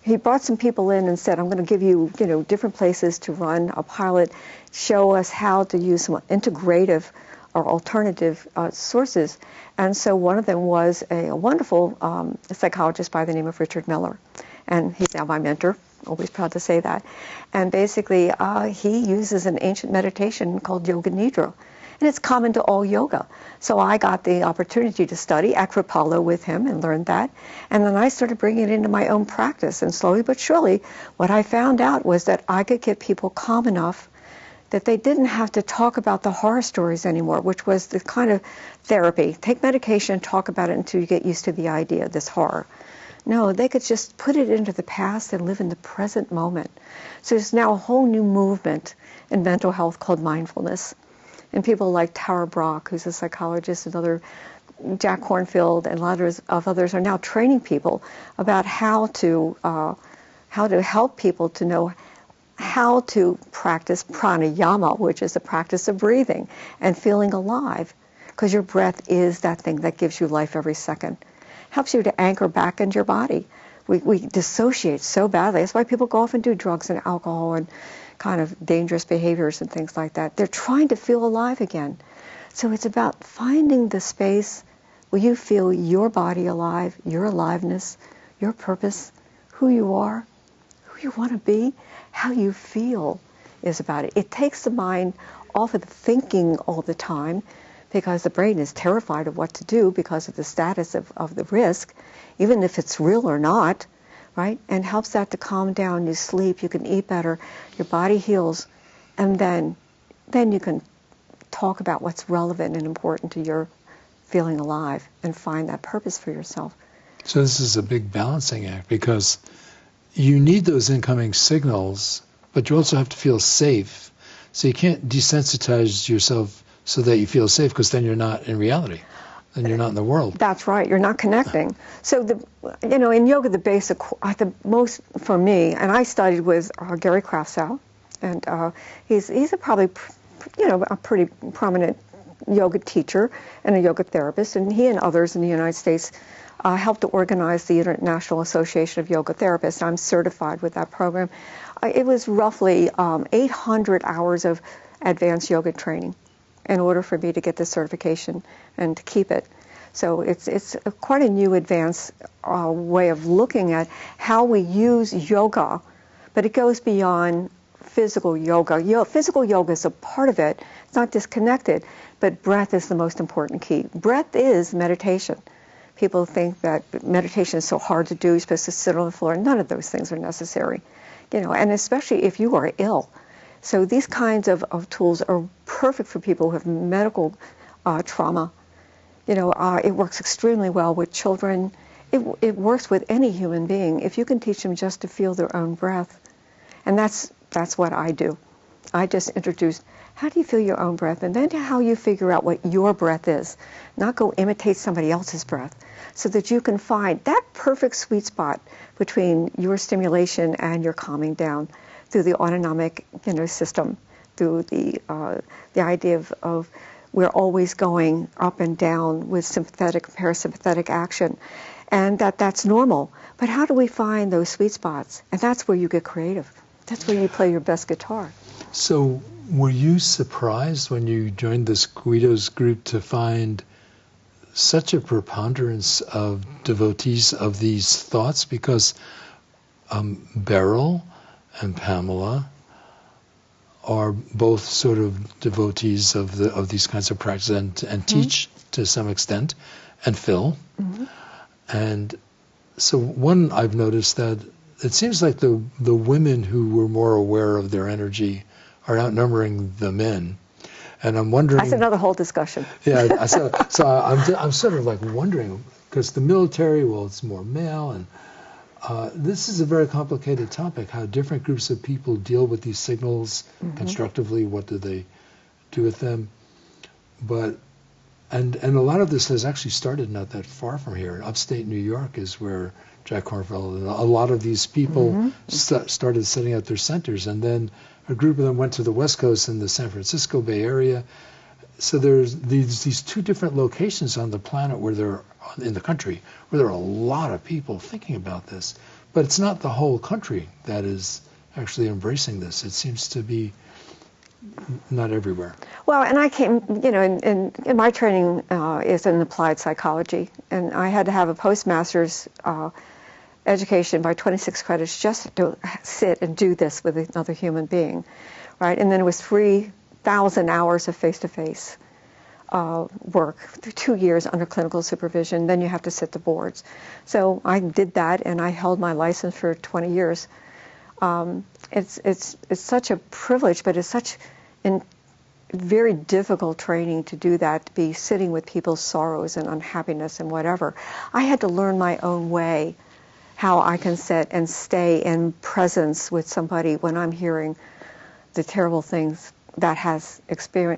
he brought some people in and said, I'm going to give you, different places to run a pilot, show us how to use some integrative or alternative sources. And so one of them was a wonderful psychologist by the name of Richard Miller. And he's now my mentor, always proud to say that. And basically, he uses an ancient meditation called Yoga Nidra. And it's common to all yoga. So I got the opportunity to study Akropala with him and learned that. And then I started bringing it into my own practice. And slowly but surely, what I found out was that I could get people calm enough that they didn't have to talk about the horror stories anymore, which was the kind of therapy. Take medication and talk about it until you get used to the idea of this horror. No, they could just put it into the past and live in the present moment. So there's now a whole new movement in mental health called mindfulness. And people like Tara Brach, who's a psychologist, and other Jack Kornfield, and a lot of others are now training people about how to help people to know how to practice pranayama, which is the practice of breathing and feeling alive, because your breath is that thing that gives you life every second. Helps you to anchor back into your body. We dissociate so badly. That's why people go off and do drugs and alcohol and kind of dangerous behaviors and things like that. They're trying to feel alive again. So it's about finding the space where you feel your body alive, your aliveness, your purpose, who you are, who you want to be, how you feel is about it. It takes the mind off of the thinking all the time, because the brain is terrified of what to do because of the status of the risk, even if it's real or not, right? And helps that to calm down. You sleep, you can eat better, your body heals, and then you can talk about what's relevant and important to your feeling alive and find that purpose for yourself. So this is a big balancing act, because you need those incoming signals, but you also have to feel safe. So you can't desensitize yourself so that you feel safe, because then you're not in reality. Then you're not in the world. That's right. You're not connecting. So, in yoga, the most for me, and I studied with Gary Krafsow, and he's probably, a pretty prominent yoga teacher and a yoga therapist, and he and others in the United States helped to organize the International Association of Yoga Therapists. I'm certified with that program. It was roughly 800 hours of advanced yoga training in order for me to get the certification and to keep it. So it's quite a new advanced way of looking at how we use yoga, but it goes beyond physical yoga. Physical yoga is a part of it. It's not disconnected, but breath is the most important key. Breath is meditation. People think that meditation is so hard to do, you're supposed to sit on the floor. None of those things are necessary, and especially if you are ill. So these kinds of tools are perfect for people who have medical trauma. It works extremely well with children. It works with any human being if you can teach them just to feel their own breath. And that's what I do. I just introduce, how do you feel your own breath? And then how you figure out what your breath is. Not go imitate somebody else's breath. So that you can find that perfect sweet spot between your stimulation and your calming down through the autonomic system through the idea of we're always going up and down with sympathetic and parasympathetic action, and that's normal. But how do we find those sweet spots? And that's where you get creative. That's where you play your best guitar. So were you surprised when you joined this Guido's group to find such a preponderance of devotees of these thoughts? Because Beryl and Pamela are both sort of devotees of these kinds of practices and teach to some extent, and Phil. And so one, I've noticed that it seems like the women who were more aware of their energy are outnumbering the men. And I'm wondering... That's another whole discussion. Yeah, so I'm sort of like wondering, because the military, well, it's more male, and this is a very complicated topic, how different groups of people deal with these signals constructively, what do they do with them. But, and a lot of this has actually started not that far from here. Upstate New York is where Jack Kornfeld and a lot of these people started setting up their centers, and then a group of them went to the West Coast in the San Francisco Bay Area. So there's these two different locations on the planet in the country where there are a lot of people thinking about this, but it's not the whole country that is actually embracing this. It seems to be not everywhere. Well, and I came, in my training is in applied psychology, and I had to have a postmaster's education by 26 credits just to sit and do this with another human being, right? And then it was 3,000 hours of face-to-face work, 2 years under clinical supervision. Then you have to sit the boards. So I did that, and I held my license for 20 years. It's such a privilege, but it's such very difficult training to do that, to be sitting with people's sorrows and unhappiness and whatever. I had to learn my own way how I can sit and stay in presence with somebody when I'm hearing the terrible things that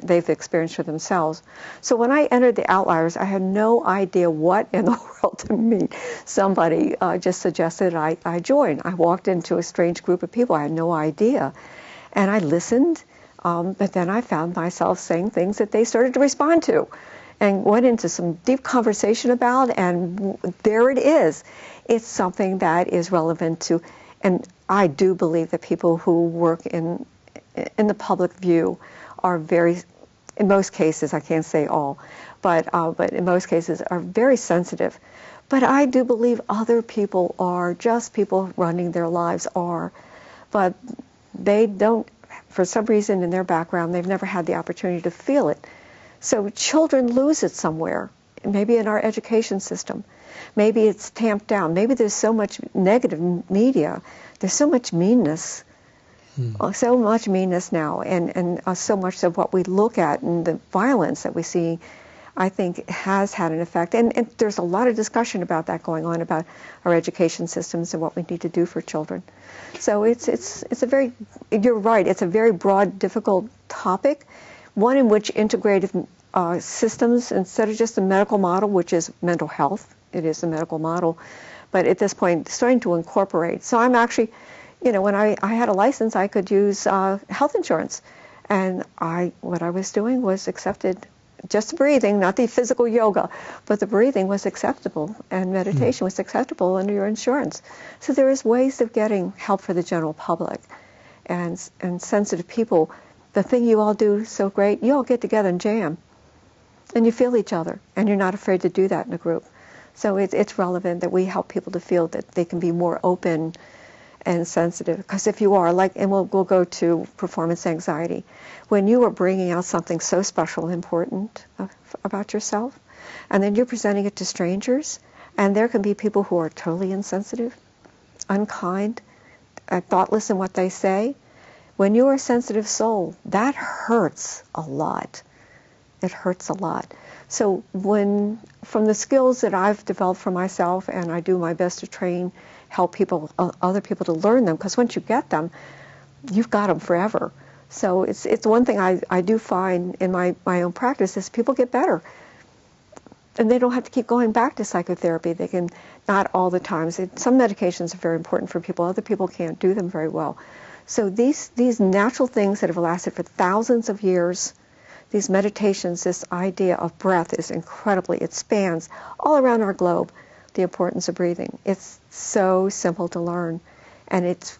they've experienced for themselves. So when I entered the Outliers, I had no idea what in the world to meet. Somebody just suggested I join. I walked into a strange group of people. I had no idea. And I listened, but then I found myself saying things that they started to respond to, and went into some deep conversation about, and there it is. It's something that is relevant to, and I do believe that people who work in the public view are very, in most cases, I can't say all, but in most cases are very sensitive. But I do believe other people are, just people running their lives are, but they don't, for some reason in their background, they've never had the opportunity to feel it. So children lose it somewhere, maybe in our education system. Maybe it's tamped down. Maybe there's so much negative media. There's so much meanness. So much meanness now, and so much of what we look at and the violence that we see, I think, has had an effect. And there's a lot of discussion about that going on, about our education systems and what we need to do for children. So it's a very, you're right, it's a very broad, difficult topic, one in which integrative systems, instead of just the medical model, which is mental health, it is the medical model, but at this point starting to incorporate. So I'm actually, when I had a license, I could use health insurance, and what I was doing was accepted. Just breathing, not the physical yoga, but the breathing was acceptable, and meditation was acceptable under your insurance. So there is ways of getting help for the general public, and sensitive people. The thing you all do so great, you all get together and jam, and you feel each other, and you're not afraid to do that in a group. So it's relevant that we help people to feel that they can be more open and sensitive. Because if you are, and we'll go to performance anxiety, when you are bringing out something so special and important about yourself, and then you're presenting it to strangers, and there can be people who are totally insensitive, unkind, thoughtless in what they say. When you're a sensitive soul, that hurts a lot. It hurts a lot. So from the skills that I've developed for myself, and I do my best to help people, other people to learn them, because once you get them, you've got them forever. So it's one thing I do find in my own practice is people get better. and they don't have to keep going back to psychotherapy. They can, not all the time. Some medications are very important for people. Other people can't do them very well. So these natural things that have lasted for thousands of years, these meditations, this idea of breath is incredibly, it spans all around our globe, the importance of breathing. It's so simple to learn, and it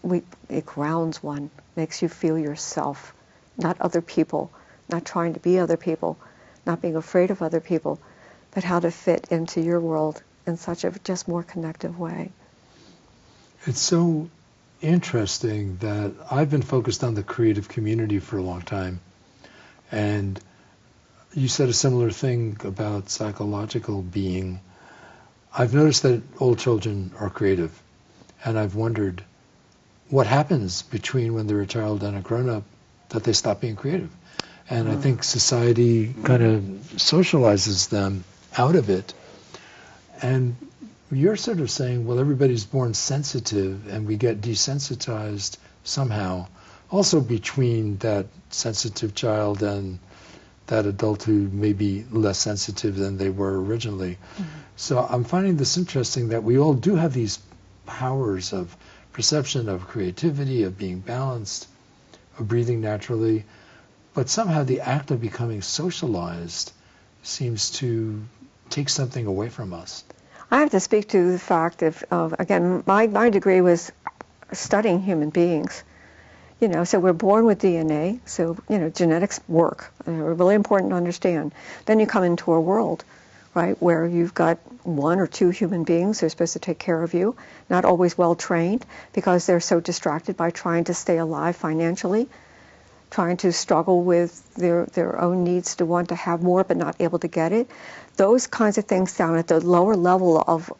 grounds one, makes you feel yourself, not other people, not trying to be other people, not being afraid of other people, but how to fit into your world in such a just more connective way. It's so interesting that I've been focused on the creative community for a long time, and you said a similar thing about psychological being. I've noticed that old children are creative, and I've wondered what happens between when they're a child and a grown-up that they stop being creative. And I think society kind of socializes them out of it. And you're sort of saying, well, everybody's born sensitive and we get desensitized somehow. Also between that sensitive child and that adult who may be less sensitive than they were originally. Mm-hmm. So I'm finding this interesting that we all do have these powers of perception, of creativity, of being balanced, of breathing naturally. But somehow the act of becoming socialized seems to take something away from us. I have to speak to the fact of again, my degree was studying human beings. So we're born with DNA, so, genetics work. They're really important to understand. Then you come into a world, right, where you've got one or two human beings who are supposed to take care of you, not always well trained because they're so distracted by trying to stay alive financially, trying to struggle with their own needs to want to have more but not able to get it. Those kinds of things down at the lower level of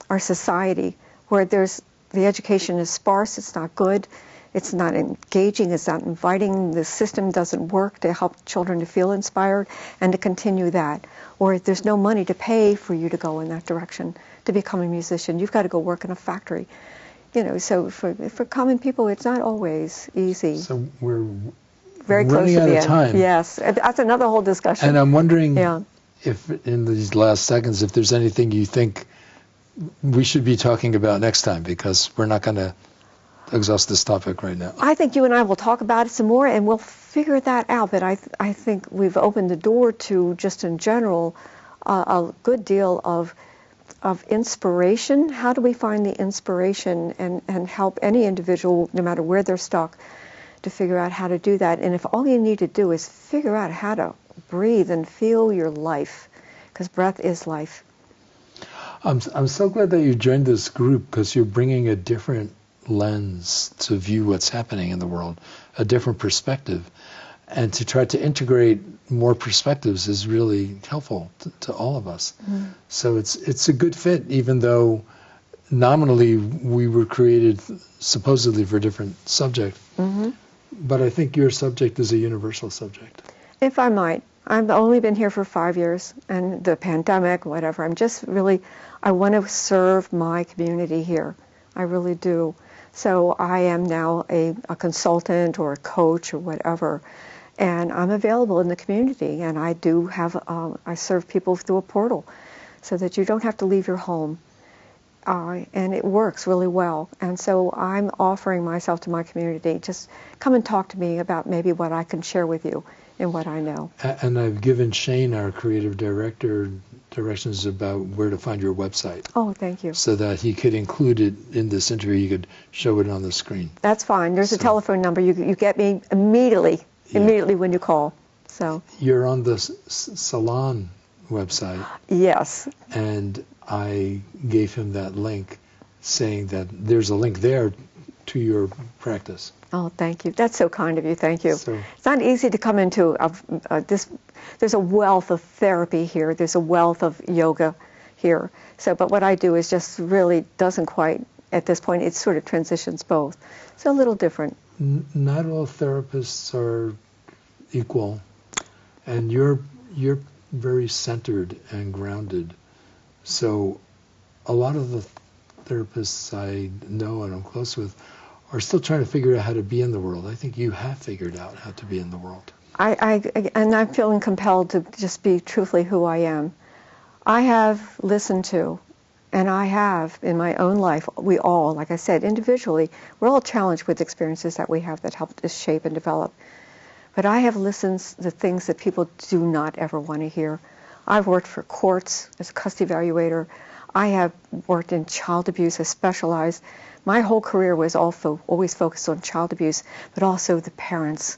our society, where the education is sparse, it's not good, it's not engaging, it's not inviting, the system doesn't work to help children to feel inspired and to continue that. Or there's no money to pay for you to go in that direction, to become a musician. You've got to go work in a factory. So for common people, it's not always easy. So we're very close running to out the of end. time. Yes, that's another whole discussion. And I'm wondering if in these last seconds, if there's anything you think we should be talking about next time, because we're not going to exhaust this topic right now. I think you and I will talk about it some more, and we'll figure that out. But I think we've opened the door to, just in general, a good deal of inspiration. How do we find the inspiration and help any individual, no matter where they're stuck, to figure out how to do that? And if all you need to do is figure out how to breathe and feel your life, because breath is life. I'm so glad that you joined this group, because you're bringing a different lens to view what's happening in the world, a different perspective. And to try to integrate more perspectives is really helpful to all of us. Mm-hmm. So it's a good fit, even though nominally we were created supposedly for a different subject. Mm-hmm. But I think your subject is a universal subject. If I might. I've only been here for 5 years, and the pandemic, whatever, I want to serve my community here. I really do. So I am now a consultant or a coach or whatever, and I'm available in the community, and I do have, I serve people through a portal so that you don't have to leave your home, and it works really well. And so I'm offering myself to my community. Just come and talk to me about maybe what I can share with you and what I know. And I've given Shane, our creative director, directions about where to find your website. Oh, thank you. So that he could include it in this interview. You could show it on the screen. That's fine. There's a telephone number. You get me immediately when you call. So you're on the salon website. Yes. And I gave him that link, saying that there's a link there to your practice. Oh, thank you. That's so kind of you. Thank you. So, it's not easy to come into this. There's a wealth of therapy here. There's a wealth of yoga here. So, but what I do is just really doesn't quite, at this point, it sort of transitions both. It's a little different. Not all therapists are equal, and you're very centered and grounded. So, a lot of the therapists I know and I'm close with are still trying to figure out how to be in the world. I think you have figured out how to be in the world. And I'm feeling compelled to just be truthfully who I am. I have listened to, and I have in my own life, we all, like I said, individually, we're all challenged with experiences that we have that helped us shape and develop. But I have listened to things that people do not ever want to hear. I've worked for courts as a custody evaluator. I have worked in child abuse. I specialized. My whole career was always focused on child abuse, but also the parents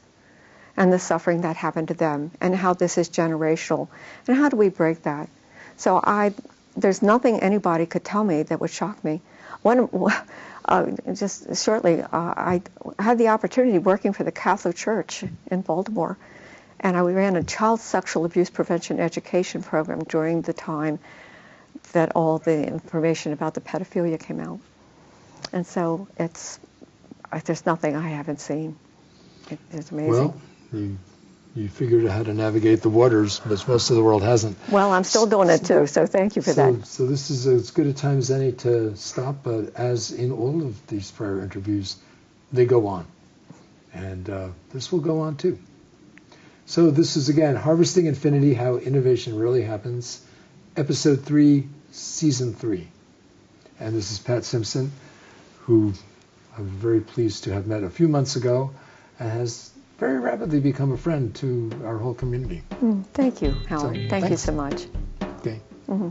and the suffering that happened to them, and how this is generational, and how do we break that? So there's nothing anybody could tell me that would shock me. Just shortly, I had the opportunity working for the Catholic Church in Baltimore, and I ran a child sexual abuse prevention education program during the time that all the information about the pedophilia came out. And so there's nothing I haven't seen. It's amazing. Well, you figured out how to navigate the waters, but most of the world hasn't. Well, I'm still doing it too, so thank you for that. So this is as good a time as any to stop, but as in all of these prior interviews, they go on. And this will go on too. So this is, again, Harvesting Infinity, How Innovation Really Happens, Episode 3, Season 3. And this is Pat Simpson, who I'm very pleased to have met a few months ago, and has very rapidly become a friend to our whole community. Thank you, Howard. So, thank you thanks. so much. Okay. Mm-hmm.